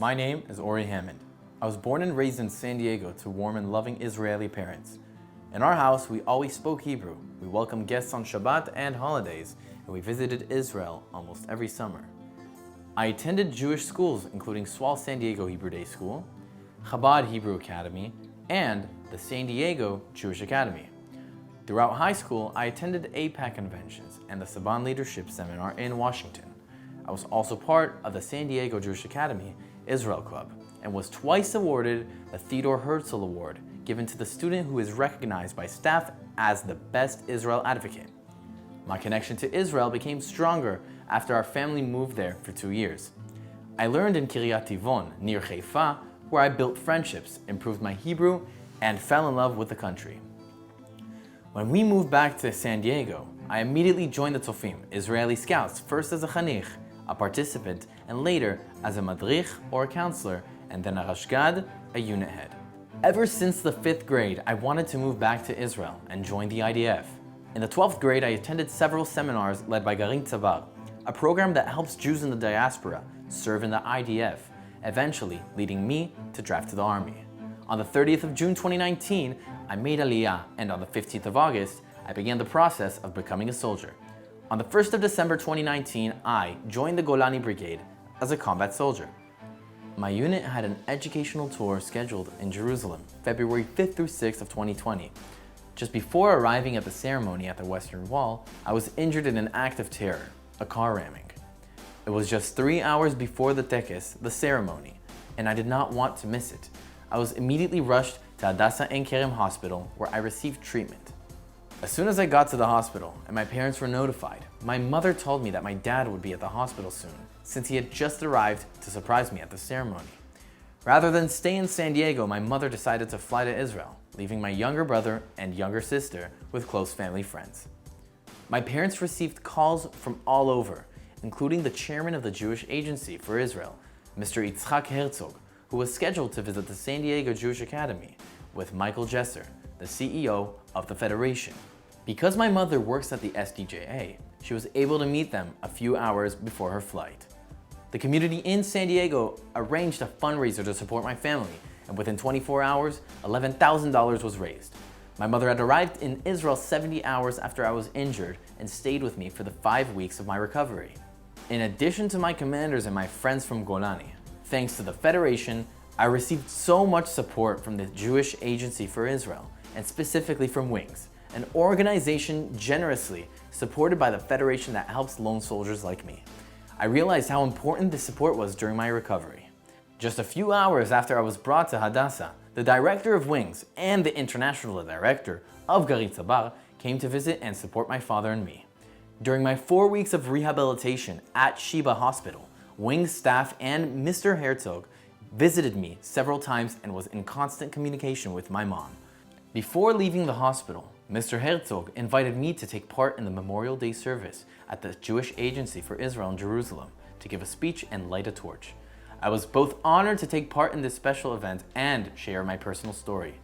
My name is Ori Hamond. I was born and raised in San Diego to warm and loving Israeli parents. In our house, we always spoke Hebrew. We welcomed guests on Shabbat and holidays, and we visited Israel almost every summer. I attended Jewish schools, including Swal San Diego Hebrew Day School, Chabad Hebrew Academy, and the San Diego Jewish Academy. Throughout high school, I attended APAC conventions and the Saban Leadership Seminar in Washington. I was also part of the San Diego Jewish Academy Israel Club and was twice awarded the Theodore Herzl Award, given to the student who is recognized by staff as the best Israel advocate. My connection to Israel became stronger after our family moved there for 2 years. I learned in Kiryat Tivon, near Haifa, where I built friendships, improved my Hebrew, and fell in love with the country. When we moved back to San Diego, I immediately joined the Tzofim, Israeli Scouts, first as a chanich, a participant, and later as a madrich or a counselor, and then a rashgad, a unit head. Ever since the 5th grade, I wanted to move back to Israel and join the IDF. In the 12th grade, I attended several seminars led by Garin Tzabar, a program that helps Jews in the diaspora serve in the IDF, eventually leading me to draft to the army. On the 30th of June 2019, I made Aliyah, and on the 15th of August, I began the process of becoming a soldier. On the 1st of December 2019, I joined the Golani Brigade as a combat soldier. My unit had an educational tour scheduled in Jerusalem, February 5th through 6th of 2020. Just before arriving at the ceremony at the Western Wall, I was injured in an act of terror, a car ramming. It was just 3 hours before the tekes, the ceremony, and I did not want to miss it. I was immediately rushed to Hadassah Ein Kerem Hospital, where I received treatment. As soon as I got to the hospital and my parents were notified, my mother told me that my dad would be at the hospital soon, since he had just arrived to surprise me at the ceremony. Rather than stay in San Diego, my mother decided to fly to Israel, leaving my younger brother and younger sister with close family friends. My parents received calls from all over, including the chairman of the Jewish Agency for Israel, Mr. Yitzhak Herzog, who was scheduled to visit the San Diego Jewish Academy, with Michael Jesser, the CEO of the Federation. Because my mother works at the SDJA, she was able to meet them a few hours before her flight. The community in San Diego arranged a fundraiser to support my family, and within 24 hours, $11,000 was raised. My mother had arrived in Israel 70 hours after I was injured and stayed with me for the 5 weeks of my recovery. In addition to my commanders and my friends from Golani, thanks to the Federation, I received so much support from the Jewish Agency for Israel, and specifically from Wings, an organization generously supported by the Federation that helps lone soldiers like me. I realized how important this support was during my recovery. Just a few hours after I was brought to Hadassah, the director of Wings and the international director of Garin Tzabar came to visit and support my father and me. During my 4 weeks of rehabilitation at Sheba Hospital, Wings staff and Mr. Herzog visited me several times and was in constant communication with my mom. Before leaving the hospital, Mr. Herzog invited me to take part in the Memorial Day service at the Jewish Agency for Israel in Jerusalem to give a speech and light a torch. I was both honored to take part in this special event and share my personal story.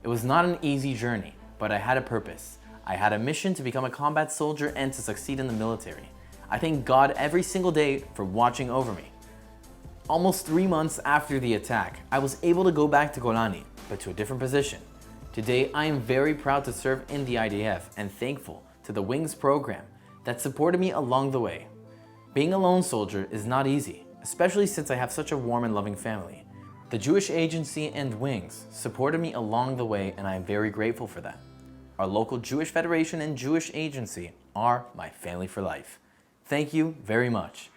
It was not an easy journey, but I had a purpose. I had a mission to become a combat soldier and to succeed in the military. I thank God every single day for watching over me. Almost 3 months after the attack, I was able to go back to Golani, but to a different position. Today, I am very proud to serve in the IDF and thankful to the Wings program that supported me along the way. Being a lone soldier is not easy, especially since I have such a warm and loving family. The Jewish Agency and Wings supported me along the way, and I am very grateful for that. Our local Jewish Federation and Jewish Agency are my family for life. Thank you very much.